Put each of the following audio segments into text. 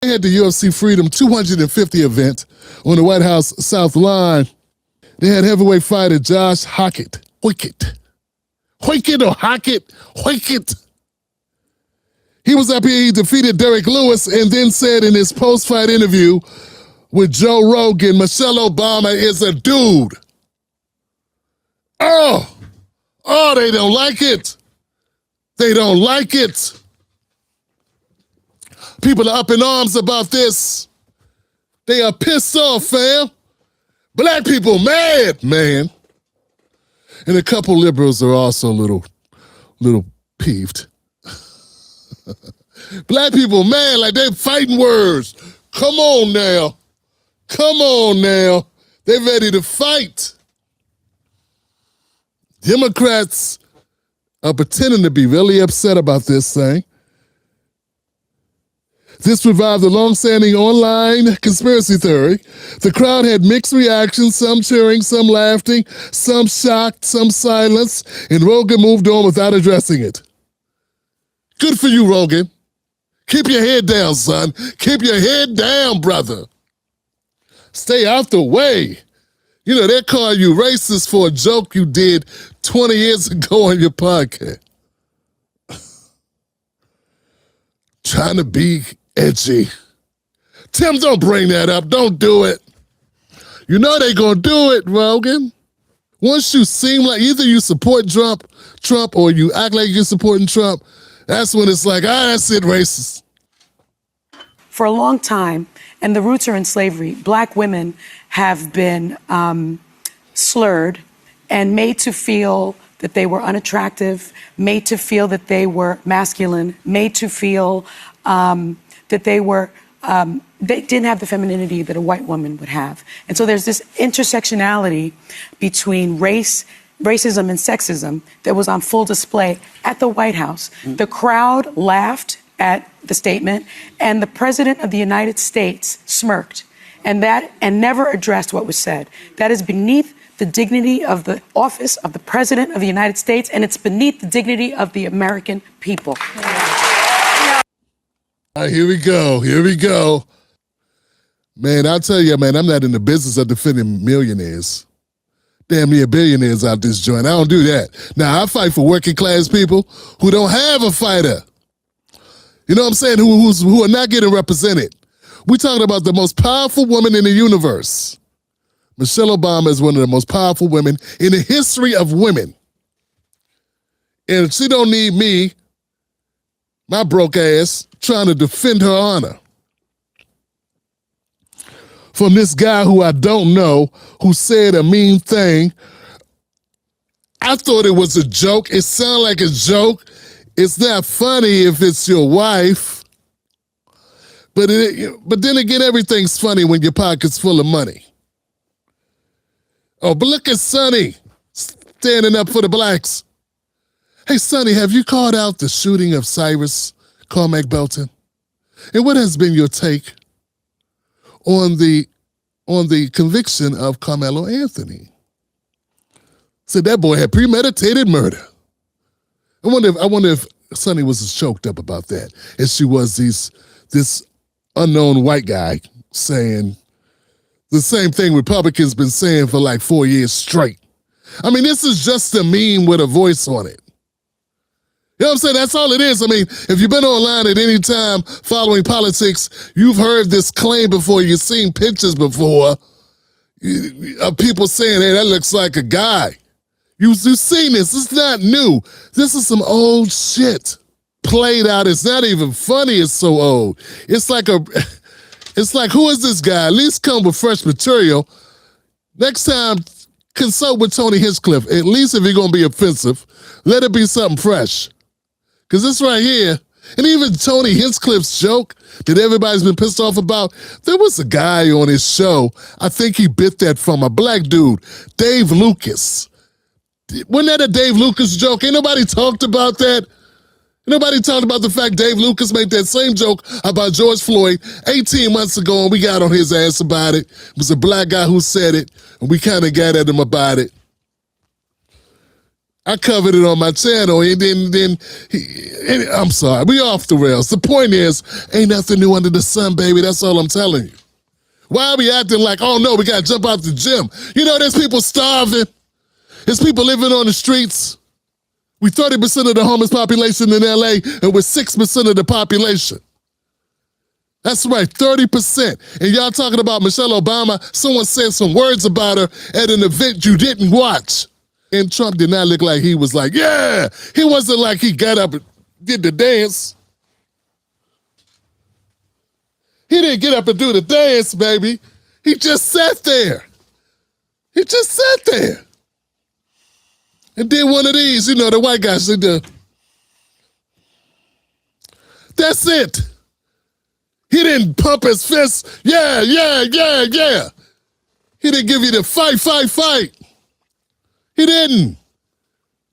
They had the UFC Freedom 250 event on the White House South Lawn. They had heavyweight fighter Josh Hockett. Hockett or Hockett? Hockett. He was up here, he defeated Derek Lewis and then said in his post-fight interview with Joe Rogan, Michelle Obama is a dude. Oh, they don't like it. They don't like it. People are up in arms about this. They are pissed off, fam. Black people mad, man. And a couple liberals are also a little peeved. Black people mad like they're fighting words. Come on now. Come on now. They're ready to fight. Democrats are pretending to be really upset about this thing. This revived the long-standing online conspiracy theory. The crowd had mixed reactions, some cheering, some laughing, some shocked, some silence, and Rogan moved on without addressing it. Good for you, Rogan. Keep your head down, son. Keep your head down, brother. Stay out the way. You know, they call you racist for a joke you did 20 years ago on your podcast. Trying to be edgy. Tim, don't bring that up. Don't do it. You know they gonna do it, Rogan. Once you seem like either you support Trump, or you act like you're supporting Trump, that's when it's like, that's it, racist. For a long time, and the roots are in slavery, black women have been slurred and made to feel that they were unattractive, made to feel that they were masculine, made to feel that they didn't have the femininity that a white woman would have. And so there's this intersectionality between racism and sexism that was on full display at the White House. The crowd laughed at the statement, and the President of the United States smirked, and never addressed what was said. That is beneath the dignity of the office of the President of the United States, and it's beneath the dignity of the American people. Here we go. Man, I'll tell you, man, I'm not in the business of defending millionaires. Damn near billionaires out this joint. I don't do that. Now, I fight for working class people who don't have a fighter. You know what I'm saying? Who are not getting represented. We're talking about the most powerful woman in the universe. Michelle Obama is one of the most powerful women in the history of women. And she don't need me, my broke ass, trying to defend her honor from this guy who I don't know, who said a mean thing. I thought it was a joke. It sounded like a joke. It's not funny if it's your wife. But then again, everything's funny when your pocket's full of money. Oh, but look at Sonny standing up for the blacks. Hey, Sonny, have you called out the shooting of Cyrus Carmack-Belton? And what has been your take on the conviction of Karmelo Anthony? Said that boy had premeditated murder. I wonder if Sonny was as choked up about that as she was this unknown white guy saying the same thing Republicans been saying for like 4 years straight. I mean, this is just a meme with a voice on it. You know what I'm saying? That's all it is. I mean, if you've been online at any time following politics, you've heard this claim before, you've seen pictures before of people saying, hey, that looks like a guy. You've seen this. It's not new. This is some old shit played out. It's not even funny. It's so old. It's like, who is this guy? At least come with fresh material. Next time, consult with Tony Hinchcliffe. At least if you're going to be offensive, let it be something fresh. Because this right here, and even Tony Hinchcliffe's joke that everybody's been pissed off about, there was a guy on his show, I think he bit that from a black dude, Dave Lucas. Wasn't that a Dave Lucas joke? Ain't nobody talked about that? Nobody talked about the fact Dave Lucas made that same joke about George Floyd 18 months ago, and we got on his ass about it. It was a black guy who said it, and we kind of got at him about it. I covered it on my channel, and I'm sorry, we off the rails. The point is, ain't nothing new under the sun, baby. That's all I'm telling you. Why are we acting like, oh no, we gotta jump out the gym? You know, there's people starving. There's people living on the streets. We 30% of the homeless population in LA, and we're 6% of the population. That's right, 30%. And y'all talking about Michelle Obama, someone said some words about her at an event you didn't watch. And Trump did not look like he was like, yeah. He wasn't like he got up and did the dance. He didn't get up and do the dance, baby. He just sat there. He just sat there. And did one of these, you know, the white guys, they do. That's it. He didn't pump his fist, yeah. He didn't give you the fight. He didn't.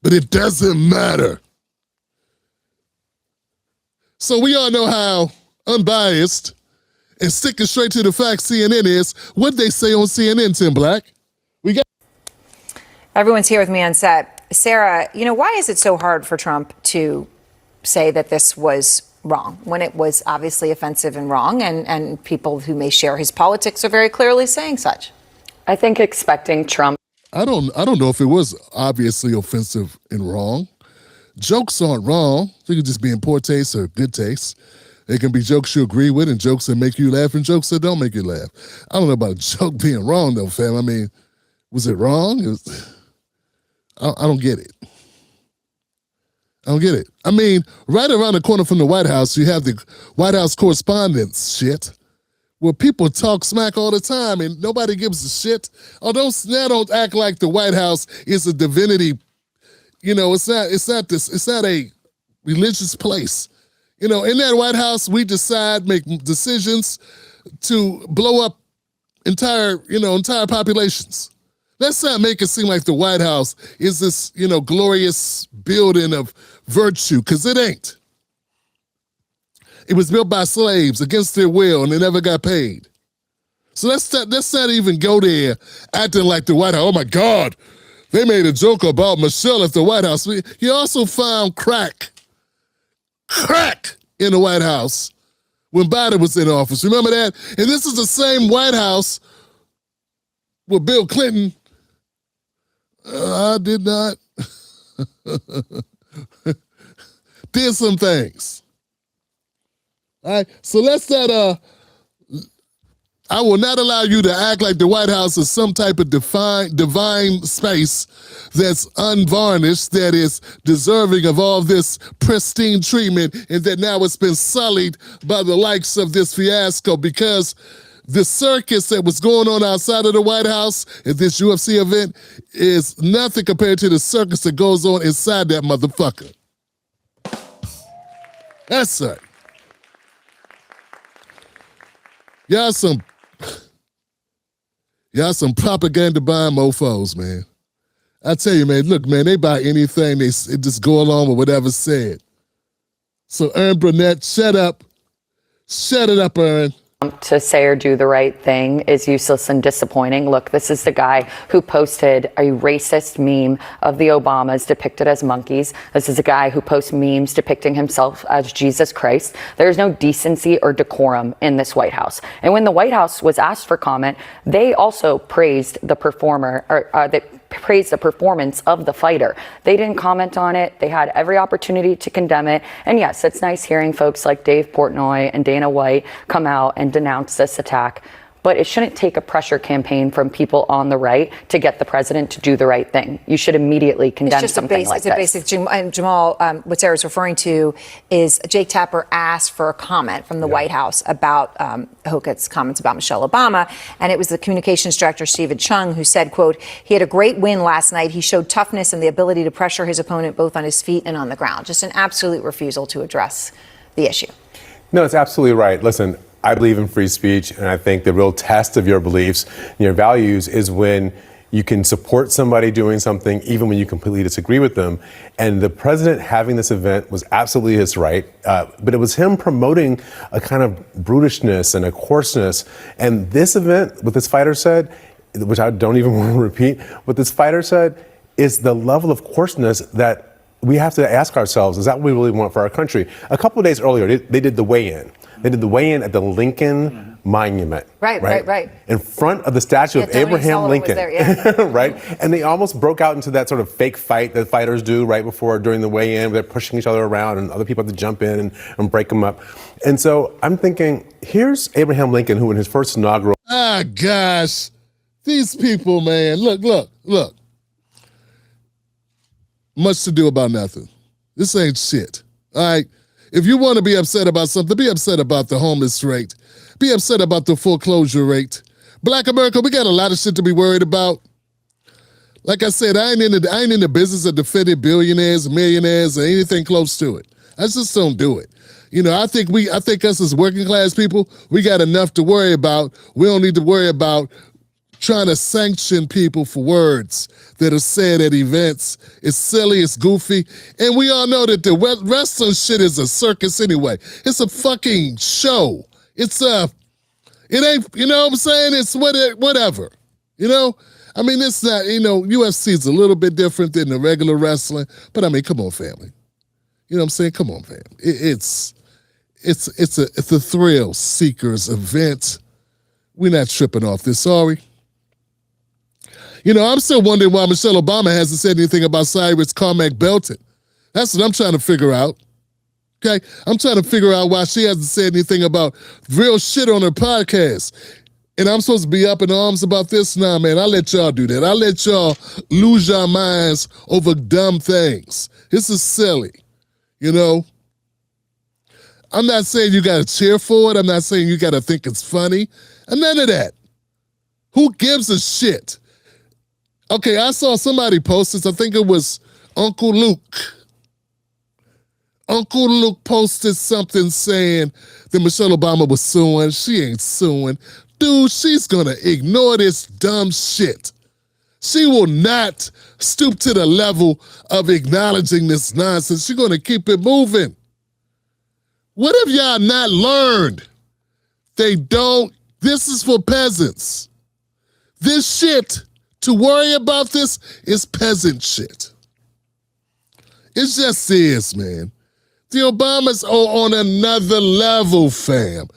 But it doesn't matter. So we all know how unbiased and sticking straight to the facts CNN is. What they say on CNN, Tim Black? Everyone's here with me on set. Sarah, you know, why is it so hard for Trump to say that this was wrong when it was obviously offensive and wrong, and people who may share his politics are very clearly saying such? I think expecting Trump. I don't know if it was obviously offensive and wrong. Jokes aren't wrong. They can just be in poor taste or good taste. They can be jokes you agree with and jokes that make you laugh and jokes that don't make you laugh. I don't know about a joke being wrong though, fam. I mean, was it wrong? I don't get it. I don't get it. I mean, right around the corner from the White House, you have the White House Correspondents shit, where people talk smack all the time and nobody gives a shit. Although now don't act like the White House is a divinity. You know, it's not a religious place. You know, in that White House, we make decisions to blow up entire populations. Let's not make it seem like the White House is this, glorious building of virtue, because it ain't. It was built by slaves against their will, and they never got paid. So let's not even go there acting like the White House. Oh my God, they made a joke about Michelle at the White House. He also found crack in the White House when Biden was in office. Remember that? And this is the same White House where Bill Clinton, I did not, did some things. All right, so let's not, I will not allow you to act like the White House is some type of divine space that's unvarnished, that is deserving of all this pristine treatment, and that now it's been sullied by the likes of this fiasco, because the circus that was going on outside of the White House at this UFC event is nothing compared to the circus that goes on inside that motherfucker. That's it. Y'all some propaganda buying mofos, man. I tell you, man, look, man, they buy anything, they just go along with whatever's said. So Ern Burnett, shut up. Shut it up, Ern. To say or do the right thing is useless and disappointing. Look, this is the guy who posted a racist meme of the Obamas depicted as monkeys. This is a guy who posts memes depicting himself as Jesus Christ. There's no decency or decorum in this White House. And when the White House was asked for comment, they also praised the performer, or they praised the performance of the fighter. They didn't comment on it. They had every opportunity to condemn it. And yes, it's nice hearing folks like Dave Portnoy and Dana White come out and denounce this attack. But it shouldn't take a pressure campaign from people on the right to get the president to do the right thing. You should immediately condemn something like this. It's a basic, and Jamal, what Sarah's referring to is Jake Tapper asked for a comment from the White House about Hokett's comments about Michelle Obama. And it was the communications director, Stephen Chung, who said, quote, he had a great win last night. He showed toughness and the ability to pressure his opponent both on his feet and on the ground. Just an absolute refusal to address the issue. No, it's absolutely right. Listen, I believe in free speech, and I think the real test of your beliefs and your values is when you can support somebody doing something even when you completely disagree with them. And the president having this event was absolutely his right, but it was him promoting a kind of brutishness and a coarseness. And this event, what this fighter said, which I don't even want to repeat, what this fighter said, is the level of coarseness that we have to ask ourselves, is that what we really want for our country? A couple of days earlier, they did the weigh-in. They did the weigh-in at the Lincoln Monument. Right. In front of the statue of Tony Abraham Sullivan Lincoln. was there, yeah. Right? And they almost broke out into that sort of fake fight that fighters do right before, during the weigh-in. They're pushing each other around and other people have to jump in and break them up. And so I'm thinking, here's Abraham Lincoln, who in his first inaugural. Ah, gosh. These people, man. Look. Much to do about nothing. This ain't shit. All right? If you want to be upset about something, be upset about the homeless rate. Be upset about the foreclosure rate. Black America, we got a lot of shit to be worried about. Like I said, I ain't in the business of defending billionaires, millionaires, or anything close to it. I just don't do it. You know, I think us as working class people, we got enough to worry about. We don't need to worry about trying to sanction people for words that are said at events. It's silly, it's goofy, and we all know that the wrestling shit is a circus anyway. It's a fucking show. It ain't, you know what I'm saying? It's whatever, you know? I mean, it's not, you know, UFC is a little bit different than the regular wrestling, but I mean, come on, family. You know what I'm saying? Come on, family. It's a thrill seekers event. We're not tripping off this, sorry. You know, I'm still wondering why Michelle Obama hasn't said anything about Cyrus Carmack-Belton. That's what I'm trying to figure out. Okay? I'm trying to figure out why she hasn't said anything about real shit on her podcast. And I'm supposed to be up in arms about this? Nah, man, I'll let y'all do that. I'll let y'all lose your minds over dumb things. This is silly, you know? I'm not saying you got to cheer for it. I'm not saying you got to think it's funny. And none of that. Who gives a shit? Okay, I saw somebody post this. I think it was Uncle Luke. Uncle Luke posted something saying that Michelle Obama was suing. She ain't suing. Dude, she's going to ignore this dumb shit. She will not stoop to the level of acknowledging this nonsense. She's going to keep it moving. What have y'all not learned? This is for peasants. This shit, to worry about this, is peasant shit. It just is, man. The Obamas are on another level, fam.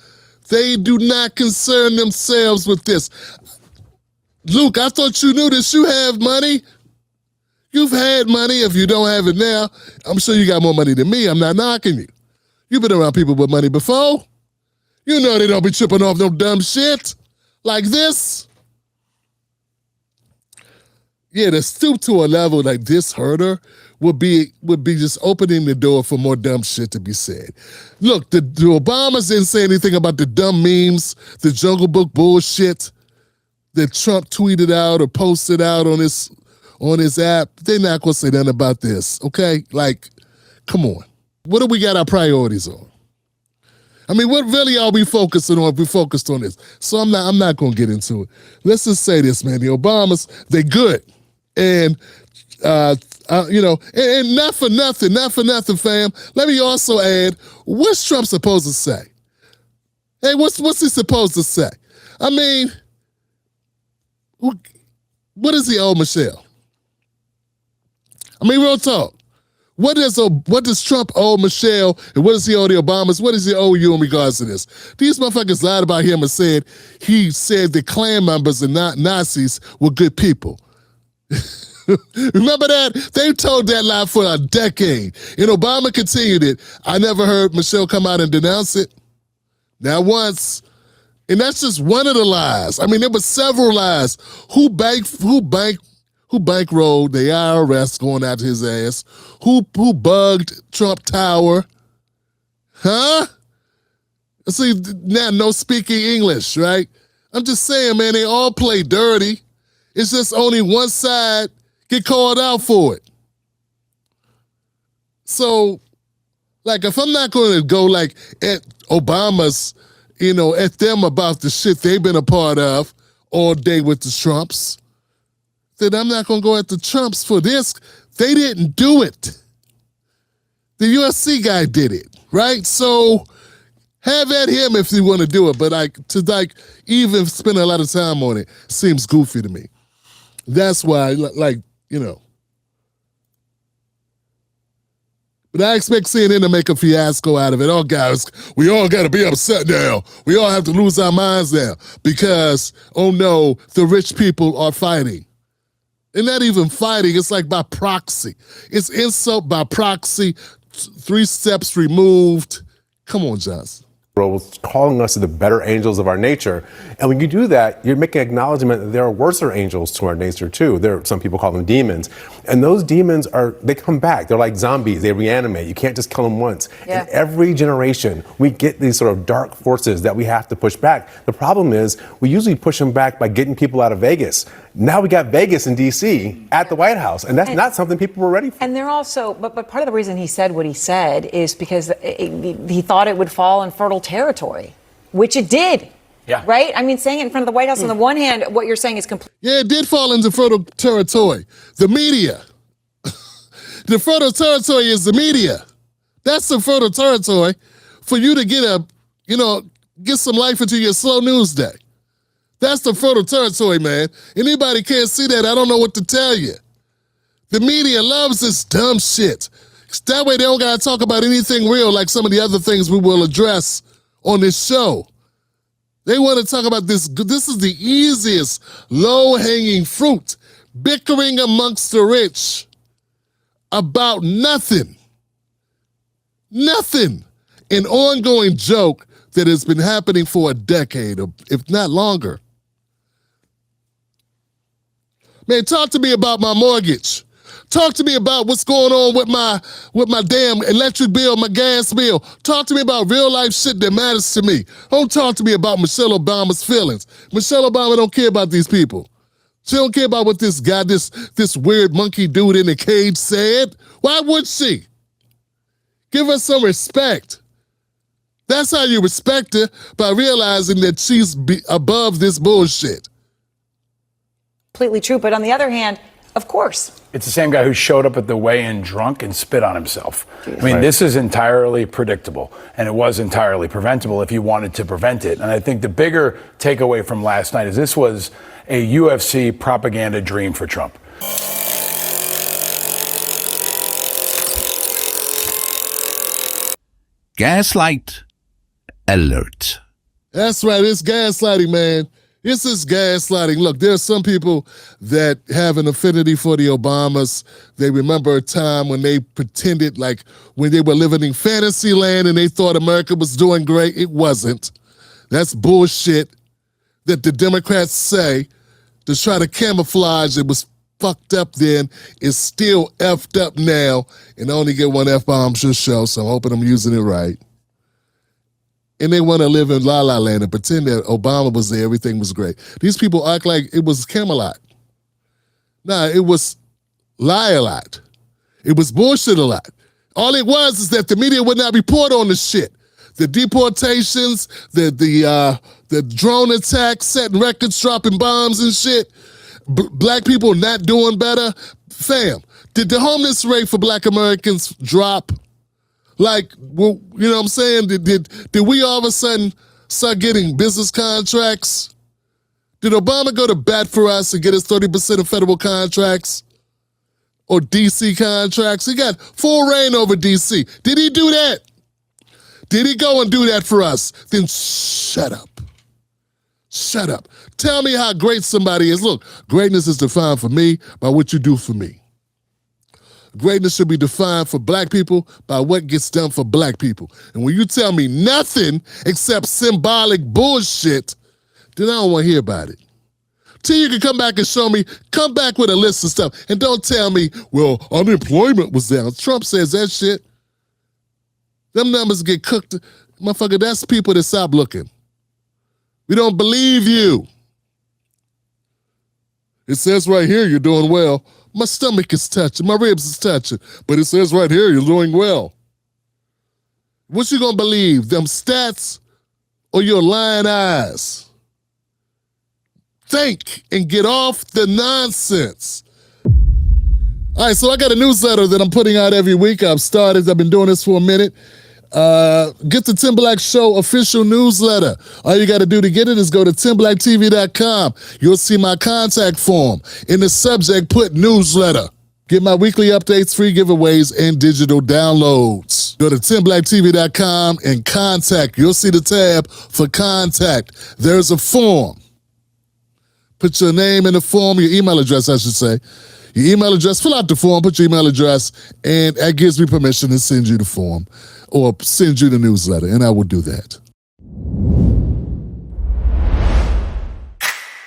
They do not concern themselves with this. Luke, I thought you knew this. You have money. You've had money. If you don't have it now, I'm sure you got more money than me. I'm not knocking you. You've been around people with money before. You know they don't be tripping off no dumb shit like this. Yeah, to stoop to a level like this hurt her would be just opening the door for more dumb shit to be said. Look, the Obamas didn't say anything about the dumb memes, the Jungle Book bullshit that Trump tweeted out or posted out on his app. They're not gonna say nothing about this, okay? Like, come on. What do we got our priorities on? I mean, what really are we focusing on if we focused on this? So I'm not gonna get into it. Let's just say this, man. The Obamas, they good. And you know, and not for nothing, fam. Let me also add, what's Trump supposed to say? Hey, what's he supposed to say? I mean, what does he owe Michelle? I mean, real talk. What does Trump owe Michelle, and what does he owe the Obamas? What does he owe you in regards to this? These motherfuckers lied about him and said he said the Klan members and not Nazis were good people. Remember that? They told that lie for a decade. And Obama continued it. I never heard Michelle come out and denounce it. Not once. And that's just one of the lies. I mean, there were several lies. Who bankrolled the IRS going after his ass? Who bugged Trump Tower? Huh? See, now no speaking English, right? I'm just saying, man, they all play dirty. It's just only one side get called out for it. So, like, if I'm not going to go, like, at Obama's, you know, at them about the shit they've been a part of all day with the Trumps, then I'm not going to go at the Trumps for this. They didn't do it. The USC guy did it, right? So, have at him if you want to do it, but to even spend a lot of time on it seems goofy to me. That's why, like, you know, But I expect CNN to make a fiasco out of it. Oh, guys, we all got to be upset now. We all have to lose our minds now because, oh no, the rich people are fighting. They're not even fighting. It's like by proxy. It's insult by proxy, 3 steps removed. Come on, Johnson. Was calling us the better angels of our nature. And when you do that, you're making acknowledgement that there are worser angels to our nature too. Some people call them demons. And those demons they come back. They're like zombies. They reanimate. You can't just kill them once. Yeah. And every generation, we get these sort of dark forces that we have to push back. The problem is we usually push them back by getting people out of Vegas. Now we got Vegas and DC at the White House. And that's not something people were ready for. And they're also, but part of the reason he said what he said is because he thought it would fall in fertile territory, which it did. Yeah. Right? I mean, saying it in front of the White House, on the one hand, what you're saying is complete. Yeah, it did fall into fertile territory. The media. The fertile territory is the media. That's the fertile territory for you to get some life into your slow news day. That's the fertile territory, man. Anybody can't see that, I don't know what to tell you. The media loves this dumb shit. That way they don't gotta talk about anything real like some of the other things we will address on this show. They want to talk about this. This is the easiest low-hanging fruit. Bickering amongst the rich about nothing. Nothing. An ongoing joke that has been happening for a decade, if not longer. Man, talk to me about my mortgage. Talk to me about what's going on with my damn electric bill, my gas bill. Talk to me about real life shit that matters to me. Don't talk to me about Michelle Obama's feelings. Michelle Obama don't care about these people. She don't care about what this guy, this weird monkey dude in the cage said. Why would she? Give her some respect. That's how you respect her, by realizing that she's above this bullshit. Completely true. But on the other hand, of course. It's the same guy who showed up at the weigh-in drunk and spit on himself. I mean, this is entirely predictable, and it was entirely preventable if you wanted to prevent it. And I think the bigger takeaway from last night is this was a UFC propaganda dream for Trump. Gaslight alert. That's right, it's gaslighting, man. This is gaslighting. Look, there are some people that have an affinity for the Obamas. They remember a time when they pretended like when they were living in fantasy land and they thought America was doing great. It wasn't. That's bullshit that the Democrats say to try to camouflage it was fucked up then. Is still effed up now. And I only get one F-bomb per show, so I'm hoping I'm using it right. And they want to live in La La Land and pretend that Obama was there, everything was great. These people act like it was Camelot. Nah, it was lie a lot. It was bullshit a lot. All it was is that the media would not report on the shit. The deportations, the drone attacks, setting records, dropping bombs and shit. Black people not doing better. Fam, did the homeless rate for Black Americans drop? Like, well, you know what I'm saying? Did we all of a sudden start getting business contracts? Did Obama go to bat for us and get us 30% of federal contracts? Or DC contracts? He got full reign over DC. Did he do that? Did he go and do that for us? Then shut up. Shut up. Tell me how great somebody is. Look, greatness is defined for me by what you do for me. Greatness should be defined for Black people by what gets done for Black people. And when you tell me nothing except symbolic bullshit, then I don't want to hear about it. Till you can come back and show me, come back with a list of stuff. And don't tell me, well, unemployment was down. Trump says that shit. Them numbers get cooked. Motherfucker, that's people that stop looking. We don't believe you. It says right here you're doing well. My stomach is touching, my ribs is touching, but it says right here you're doing well. What you gonna believe, them stats or your lying eyes? Think and get off the nonsense. All right, so I got a newsletter that I'm putting out every week. I've been doing this for a minute. Get the Tim Black Show official newsletter. All you got to do to get it is go to timblacktv.com. You'll see my contact form. In the subject, put newsletter. Get my weekly updates, free giveaways, and digital downloads. Go to timblacktv.com and contact. You'll see the tab for contact. There's a form. Put your name in the form, your email address, I should say. Your email address, fill out the form, put your email address, and that gives me permission to send you the form or send you the newsletter, and I will do that.